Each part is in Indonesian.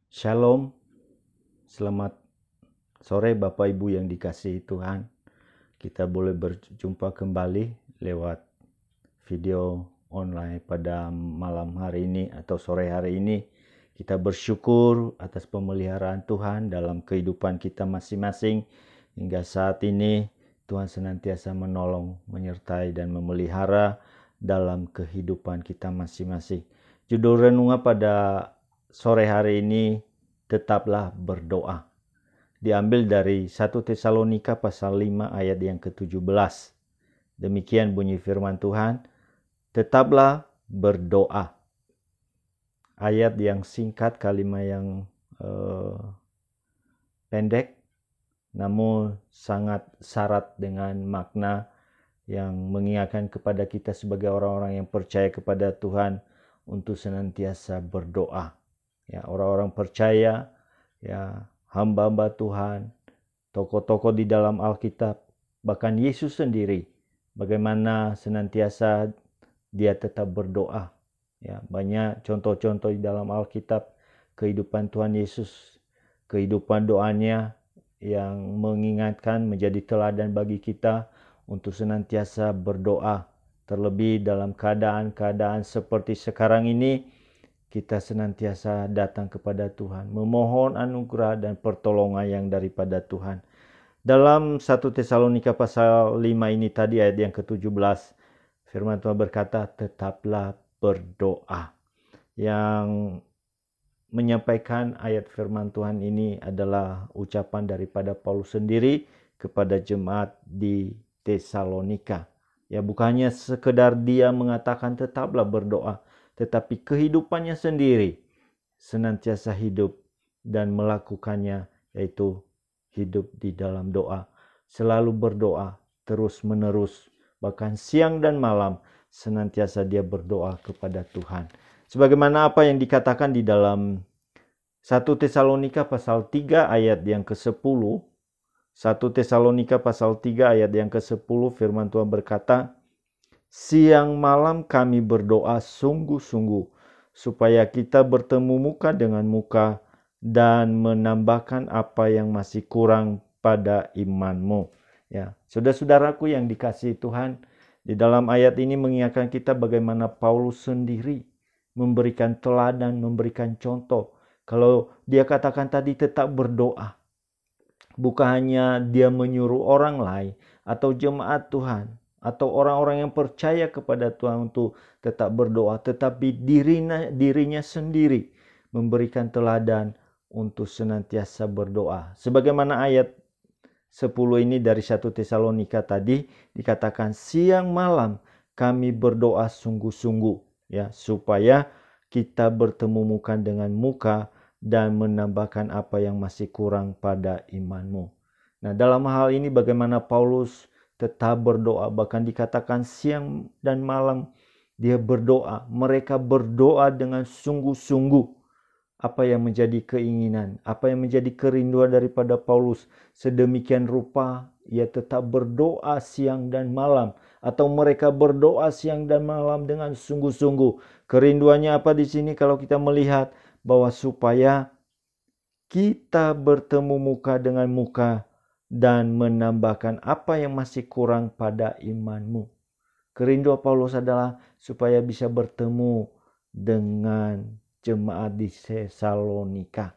Shalom, selamat sore Bapak Ibu yang dikasihi Tuhan. Kita boleh berjumpa kembali lewat video online pada malam hari ini atau sore hari ini. Kita bersyukur atas pemeliharaan Tuhan dalam kehidupan kita masing-masing. Hingga saat ini Tuhan senantiasa menolong, menyertai dan memelihara dalam kehidupan kita masing-masing. Judul renungan pada sore hari ini, tetaplah berdoa. Diambil dari 1 Tesalonika pasal 5 ayat yang ke-17. Demikian bunyi firman Tuhan, tetaplah berdoa. Ayat yang singkat, kalimat yang pendek, namun sangat syarat dengan makna yang mengingatkan kepada kita sebagai orang-orang yang percaya kepada Tuhan untuk senantiasa berdoa. Ya, orang-orang percaya, ya, hamba-hamba Tuhan, tokoh-tokoh di dalam Alkitab, bahkan Yesus sendiri, bagaimana senantiasa dia tetap berdoa. Ya, banyak contoh-contoh di dalam Alkitab kehidupan Tuhan Yesus, kehidupan doanya yang mengingatkan, menjadi teladan bagi kita untuk senantiasa berdoa. Terlebih dalam keadaan-keadaan seperti sekarang ini, kita senantiasa datang kepada Tuhan, memohon anugerah dan pertolongan yang daripada Tuhan. Dalam 1 Tesalonika pasal 5 ini tadi ayat yang ke-17, firman Tuhan berkata, tetaplah berdoa. Yang menyampaikan ayat firman Tuhan ini adalah ucapan daripada Paulus sendiri kepada jemaat di Tesalonika. Ya, bukannya sekedar dia mengatakan tetaplah berdoa, tetapi kehidupannya sendiri senantiasa hidup dan melakukannya, yaitu hidup di dalam doa. Selalu berdoa terus menerus, bahkan siang dan malam senantiasa dia berdoa kepada Tuhan. Sebagaimana apa yang dikatakan di dalam 1 Tesalonika pasal 3 ayat yang ke-10. 1 Tesalonika pasal 3 ayat yang ke-10, firman Tuhan berkata, siang malam kami berdoa sungguh-sungguh supaya kita bertemu muka dengan muka dan menambahkan apa yang masih kurang pada imanmu. Ya, saudara-saudaraku yang dikasihi Tuhan, di dalam ayat ini mengingatkan kita bagaimana Paulus sendiri memberikan teladan, memberikan contoh. Kalau dia katakan tadi tetap berdoa, bukan hanya dia menyuruh orang lain atau jemaat Tuhan atau orang-orang yang percaya kepada Tuhan untuk tetap berdoa, tetapi dirinya sendiri memberikan teladan untuk senantiasa berdoa. Sebagaimana ayat 10 ini dari 1 Tesalonika tadi dikatakan, siang malam kami berdoa sungguh-sungguh, ya, supaya kita bertemu muka dengan muka dan menambahkan apa yang masih kurang pada imanmu. Nah, dalam hal ini bagaimana Paulus tetap berdoa, bahkan dikatakan siang dan malam dia berdoa. Mereka berdoa dengan sungguh-sungguh. Apa yang menjadi keinginan, apa yang menjadi kerinduan daripada Paulus, sedemikian rupa ia tetap berdoa siang dan malam, atau mereka berdoa siang dan malam dengan sungguh-sungguh. Kerinduannya apa di sini kalau kita melihat bahwa supaya kita bertemu muka dengan muka dan menambahkan apa yang masih kurang pada imanmu. Kerinduan Paulus adalah supaya bisa bertemu dengan jemaat di Tesalonika.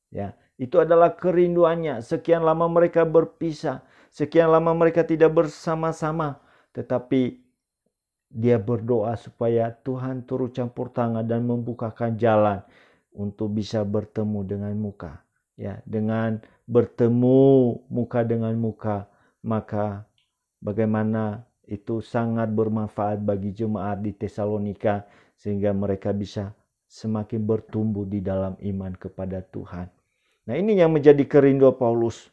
Ya, itu adalah kerinduannya. Sekian lama mereka berpisah, sekian lama mereka tidak bersama-sama, tetapi dia berdoa supaya Tuhan turut campur tangan dan membukakan jalan untuk bisa bertemu dengan muka. Ya, dengan bertemu muka dengan muka, maka bagaimana itu sangat bermanfaat bagi jemaat di Tesalonika sehingga mereka bisa semakin bertumbuh di dalam iman kepada Tuhan. Nah, ini yang menjadi kerinduan Paulus,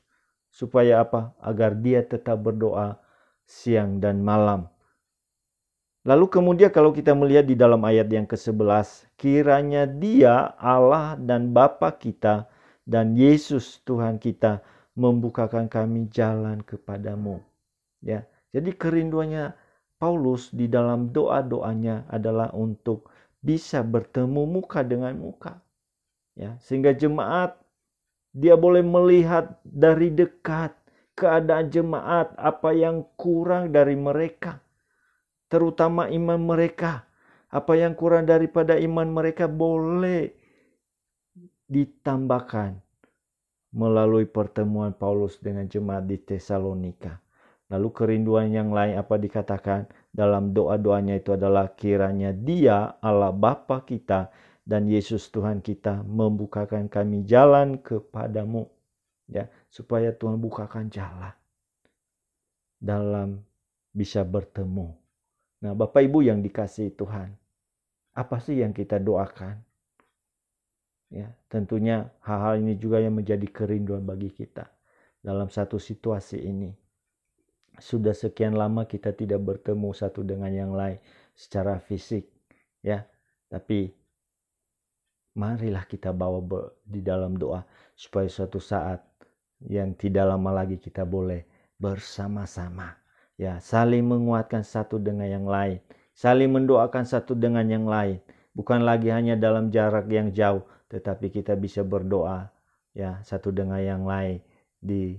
supaya apa? Agar dia tetap berdoa siang dan malam. Lalu kemudian kalau kita melihat di dalam ayat yang ke-11, kiranya Dia, Allah dan Bapa kita dan Yesus Tuhan kita membukakan kami jalan kepadamu. Ya, jadi kerinduannya Paulus di dalam doa-doanya adalah untuk bisa bertemu muka dengan muka. Ya, sehingga jemaat dia boleh melihat dari dekat keadaan jemaat, apa yang kurang dari mereka, terutama iman mereka. Apa yang kurang daripada iman mereka boleh ditambahkan melalui pertemuan Paulus dengan jemaat di Tesalonika. Lalu kerinduan yang lain apa dikatakan dalam doa-doanya itu adalah kiranya Dia Allah Bapa kita dan Yesus Tuhan kita membukakan kami jalan kepadamu, ya, supaya Tuhan bukakan jalan dalam bisa bertemu. Nah, Bapak Ibu yang dikasihi Tuhan, apa sih yang kita doakan? Ya, tentunya hal-hal ini juga yang menjadi kerinduan bagi kita dalam satu situasi ini. Sudah sekian lama kita tidak bertemu satu dengan yang lain secara fisik, ya. Tapi marilah kita bawa di dalam doa supaya suatu saat yang tidak lama lagi kita boleh bersama-sama, ya, saling menguatkan satu dengan yang lain, saling mendoakan satu dengan yang lain, bukan lagi hanya dalam jarak yang jauh, tetapi kita bisa berdoa, ya, satu dengan yang lain di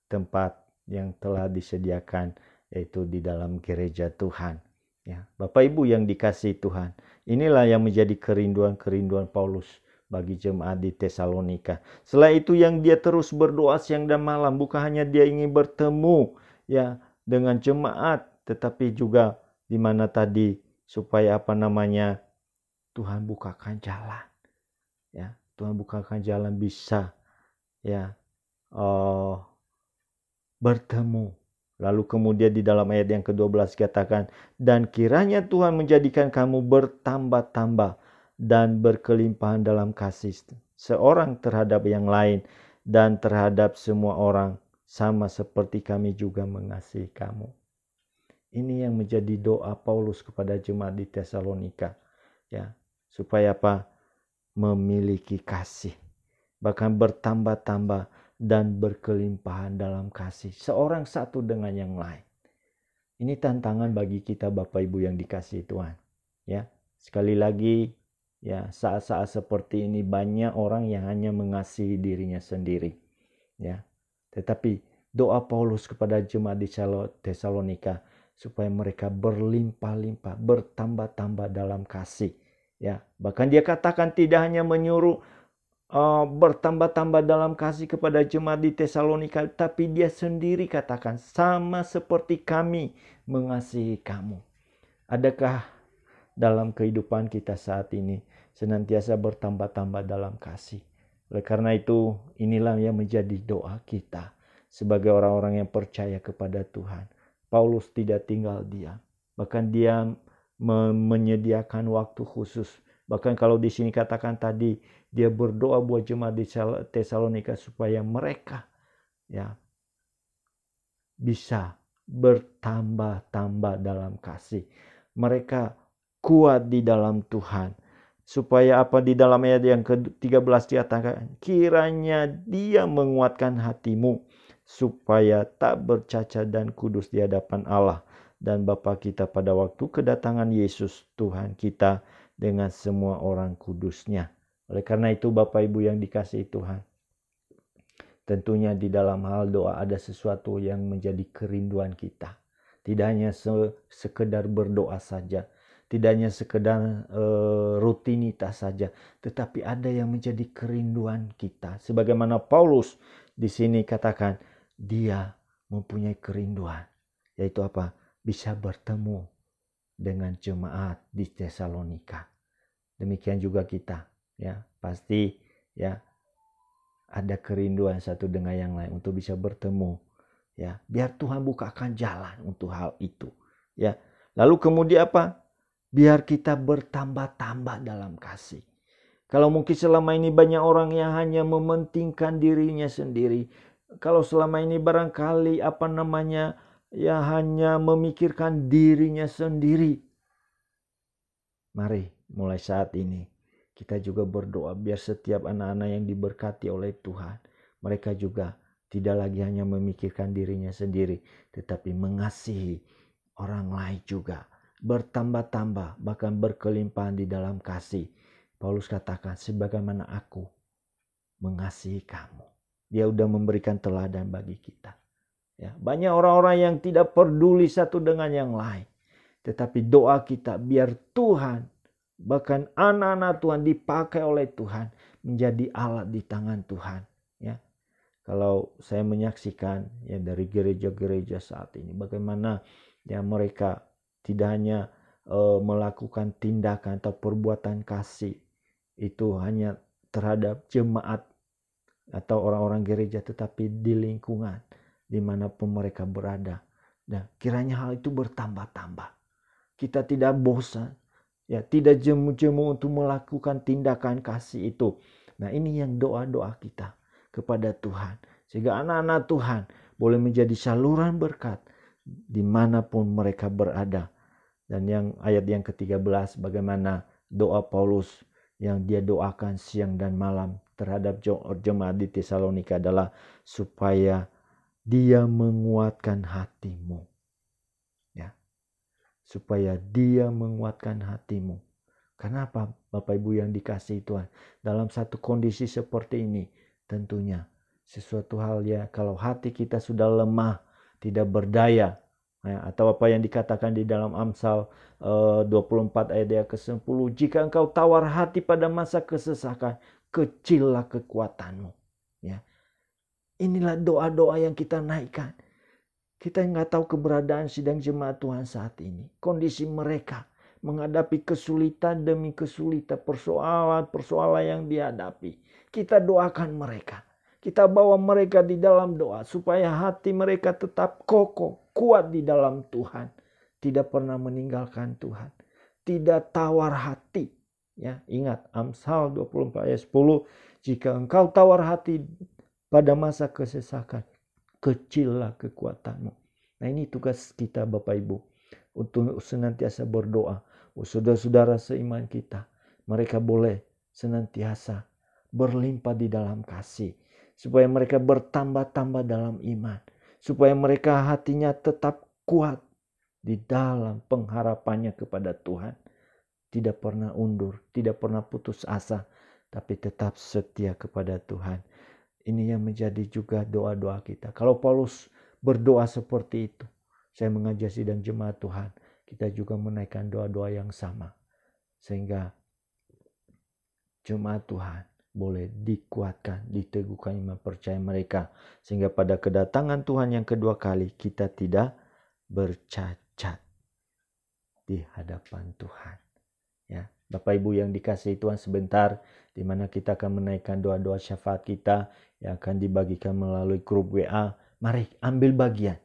tempat yang telah disediakan, yaitu di dalam gereja Tuhan. Ya, Bapak Ibu yang dikasihi Tuhan, inilah yang menjadi kerinduan Paulus bagi jemaat di Tesalonika. Setelah itu yang dia terus berdoa siang dan malam, bukan hanya dia ingin bertemu, ya, dengan jemaat, tetapi juga di mana tadi supaya Tuhan bukakan jalan, ya, Tuhan bukakan jalan bisa, ya, bertemu. Lalu kemudian di dalam ayat yang ke-12 katakan, dan kiranya Tuhan menjadikan kamu bertambah-tambah dan berkelimpahan dalam kasih seorang terhadap yang lain dan terhadap semua orang, sama seperti kami juga mengasihi kamu. Ini yang menjadi doa Paulus kepada jemaat di Tesalonika, ya, supaya apa? Memiliki kasih, bahkan bertambah-tambah dan berkelimpahan dalam kasih seorang satu dengan yang lain. Ini tantangan bagi kita Bapak Ibu yang dikasihi Tuhan, ya. Sekali lagi, ya, saat-saat seperti ini banyak orang yang hanya mengasihi dirinya sendiri, ya. Tetapi doa Paulus kepada jemaat di Tesalonika supaya mereka berlimpah-limpah, bertambah-tambah dalam kasih, ya. Bahkan dia katakan tidak hanya menyuruh bertambah-tambah dalam kasih kepada jemaat di Tesalonika, tapi dia sendiri katakan sama seperti kami mengasihi kamu. Adakah dalam kehidupan kita saat ini senantiasa bertambah-tambah dalam kasih? Oleh karena itu, inilah yang menjadi doa kita sebagai orang-orang yang percaya kepada Tuhan. Paulus tidak tinggal diam, bahkan dia menyediakan waktu khusus. Bahkan kalau di sini katakan tadi, dia berdoa buat jemaat di Tesalonika supaya mereka, ya, bisa bertambah-tambah dalam kasih. Mereka kuat di dalam Tuhan. Supaya apa? Di dalam ayat yang ke-13 dikatakan, kiranya Dia menguatkan hatimu supaya tak bercacat dan kudus di hadapan Allah dan Bapa kita pada waktu kedatangan Yesus Tuhan kita dengan semua orang kudusnya. Oleh karena itu Bapak Ibu yang dikasihi Tuhan, tentunya di dalam hal doa ada sesuatu yang menjadi kerinduan kita. Tidak hanya sekedar berdoa saja, tidak hanya sekedar rutinitas saja, tetapi ada yang menjadi kerinduan kita. Sebagaimana Paulus di sini katakan, dia mempunyai kerinduan, yaitu apa? Bisa bertemu dengan jemaat di Tesalonika. Demikian juga kita, ya, pasti, ya, ada kerinduan satu dengan yang lain untuk bisa bertemu, ya. Biar Tuhan bukakan jalan untuk hal itu, ya. Lalu kemudian apa? Biar kita bertambah-tambah dalam kasih. Kalau mungkin selama ini banyak orang yang hanya mementingkan dirinya sendiri, kalau selama ini barangkali ya hanya memikirkan dirinya sendiri, mari mulai saat ini kita juga berdoa biar setiap anak-anak yang diberkati oleh Tuhan, mereka juga tidak lagi hanya memikirkan dirinya sendiri, tetapi mengasihi orang lain juga, bertambah-tambah, bahkan berkelimpahan di dalam kasih. Paulus katakan, sebagaimana aku mengasihi kamu. Dia udah memberikan teladan bagi kita. Ya, banyak orang-orang yang tidak peduli satu dengan yang lain. Tetapi doa kita biar Tuhan, bahkan anak-anak Tuhan dipakai oleh Tuhan menjadi alat di tangan Tuhan. Ya, kalau saya menyaksikan ya dari gereja-gereja saat ini, bagaimana ya mereka tidak hanya melakukan tindakan atau perbuatan kasih itu hanya terhadap jemaat atau orang-orang gereja, tetapi di lingkungan dimanapun mereka berada. Nah, kiranya hal itu bertambah-tambah. Kita tidak bosan, ya, tidak jemu-jemu untuk melakukan tindakan kasih itu. Nah, ini yang doa-doa kita kepada Tuhan, sehingga anak-anak Tuhan boleh menjadi saluran berkat dimanapun mereka berada. Dan yang ayat yang ke-13, bagaimana doa Paulus yang dia doakan siang dan malam terhadap jemaat di Tesalonika adalah supaya dia menguatkan hatimu. Ya. Supaya dia menguatkan hatimu. Kenapa Bapak Ibu yang dikasihi Tuhan? Dalam satu kondisi seperti ini, tentunya sesuatu hal ya, kalau hati kita sudah lemah, tidak berdaya, ya, atau apa yang dikatakan di dalam Amsal 24 ayat yang ke-10, jika engkau tawar hati pada masa kesesakan, kecillah kekuatanmu. Ya. Inilah doa-doa yang kita naikkan. Kita nggak tahu keberadaan sidang jemaat Tuhan saat ini. Kondisi mereka menghadapi kesulitan demi kesulitan, persoalan-persoalan yang dihadapi. Kita doakan mereka. Kita bawa mereka di dalam doa supaya hati mereka tetap kokoh, kuat di dalam Tuhan. Tidak pernah meninggalkan Tuhan. Tidak tawar hati. Ya, ingat Amsal 24 ayat 10. Jika engkau tawar hati pada masa kesesakan, kecillah kekuatanmu. Nah, ini tugas kita Bapak Ibu, untuk senantiasa berdoa. Saudara-saudara seiman kita, mereka boleh senantiasa berlimpah di dalam kasih. Supaya mereka bertambah-tambah dalam iman. Supaya mereka hatinya tetap kuat di dalam pengharapannya kepada Tuhan. Tidak pernah undur, tidak pernah putus asa, tapi tetap setia kepada Tuhan. Ini yang menjadi juga doa-doa kita. Kalau Paulus berdoa seperti itu, saya mengajak sidang jemaat Tuhan, kita juga menaikkan doa-doa yang sama. Sehingga jemaat Tuhan boleh dikuatkan, diteguhkan iman percaya mereka. Sehingga pada kedatangan Tuhan yang kedua kali, kita tidak bercacat di hadapan Tuhan. Ya, Bapak Ibu yang dikasihi Tuhan, sebentar di mana kita akan menaikkan doa-doa syafaat kita yang akan dibagikan melalui grup WA. Mari ambil bagian.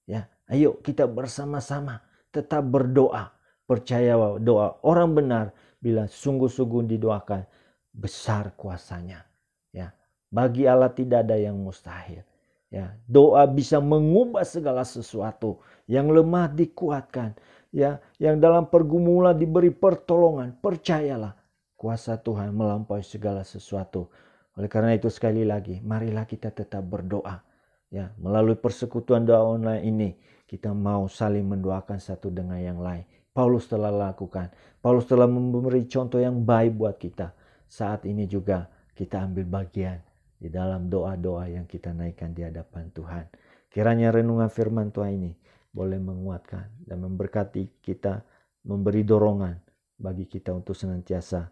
Ya, ayo kita bersama-sama tetap berdoa. Percaya bahwa doa orang benar bila sungguh-sungguh didoakan, besar kuasanya. Ya, bagi Allah tidak ada yang mustahil. Ya, doa bisa mengubah segala sesuatu. Yang lemah dikuatkan. Ya, yang dalam pergumulan diberi pertolongan. Percayalah, kuasa Tuhan melampaui segala sesuatu. Oleh karena itu sekali lagi, marilah kita tetap berdoa. Ya, melalui persekutuan doa online ini, kita mau saling mendoakan satu dengan yang lain. Paulus telah lakukan. Paulus telah memberi contoh yang baik buat kita. Saat ini juga kita ambil bagian di dalam doa-doa yang kita naikkan di hadapan Tuhan. Kiranya renungan firman Tuhan ini boleh menguatkan dan memberkati kita, memberi dorongan bagi kita untuk senantiasa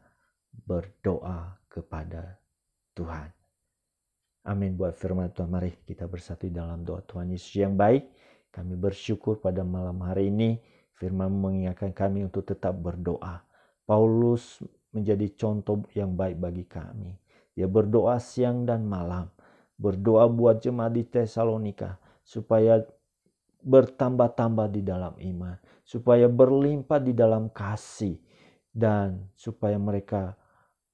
berdoa kepada Tuhan. Amin. Buat firman Tuhan, mari kita bersatu dalam doa. Tuhan Yesus yang baik, kami bersyukur pada malam hari ini firman mengingatkan kami untuk tetap berdoa. Paulus menjadi contoh yang baik bagi kami. Dia berdoa siang dan malam. Berdoa buat jemaat di Tesalonika supaya bertambah-tambah di dalam iman. Supaya berlimpah di dalam kasih. Dan supaya mereka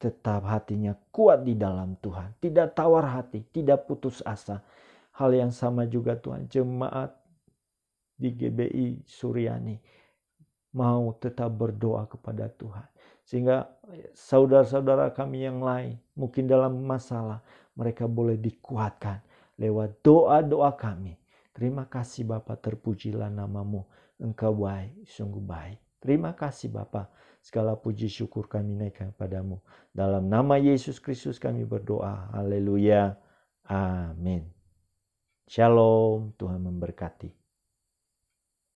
tetap hatinya kuat di dalam Tuhan. Tidak tawar hati, tidak putus asa. Hal yang sama juga Tuhan, jemaat di GBI Suryani mau tetap berdoa kepada Tuhan. Sehingga saudara-saudara kami yang lain mungkin dalam masalah, mereka boleh dikuatkan lewat doa-doa kami. Terima kasih Bapa, terpujilah namamu. Engkau baik, sungguh baik. Terima kasih Bapa. Segala puji syukur kami naikkan padamu. Dalam nama Yesus Kristus kami berdoa. Haleluya. Amin. Shalom. Tuhan memberkati.